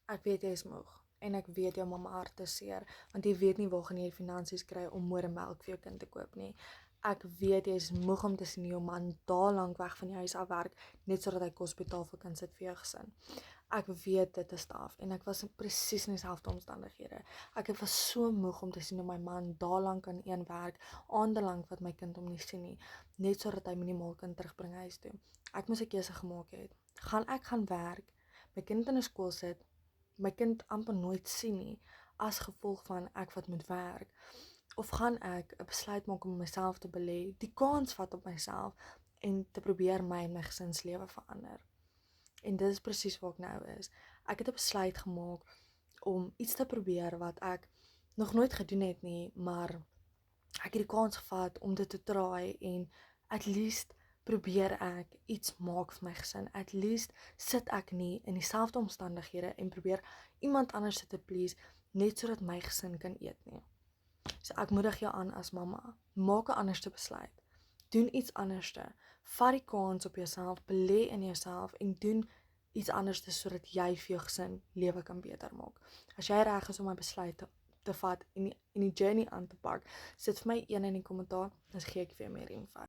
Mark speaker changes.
Speaker 1: Ek weet jy is moeg en ek weet jou mamma hart is seer, want jy weet nie waar gaan jy die finansies kry om moedermelk vir jou kind te koop nie. Ek weet jy is moeg om te sien jou man daal lank weg van die huis af werk, net sodat hy kos op die tafel kan sit vir jou gesin. Ek weet dit is taaf en ek was presies in dieselfde omstandighede. Ek was so moeg om te sien hoe my man daal lank aan een werk, aande lank wat my kind hom nie sien nie, net sodat hy minimaal kan terugbring huis toe. Ek moes 'n keuse gemaak het. Gaan ek gaan werk, my kind in 'n skool sit, my kind amper nooit sien nie, as gevolg van ek wat moet werk, of gaan ek 'n besluit maak om myself te belê, die kans vat op myself en te probeer my en my gesinslewe verander. En dit is presies waar ek nou is. Ek het 'n besluit gemaak om iets te probeer wat ek nog nooit gedoen het nie, maar ek het die kans gevat om dit te try en at least probeer ek iets maak vir my gesin. At least sit ek nie in dieselfde omstandighede en probeer iemand anders te please net sodat my gesin kan eet nie. So ek moedig jou aan as mamma, maak 'n anderste besluit. Doen iets anderste. Vat die kans op jouself, belê in jouself en doen iets anderste sodat jy vir jou gesin lewe kan beter maak. As jy reg is om 'n besluit te vat en die journey aan te pak, sit vir my een in die kommentaar, dan gee ek vir jou meer info.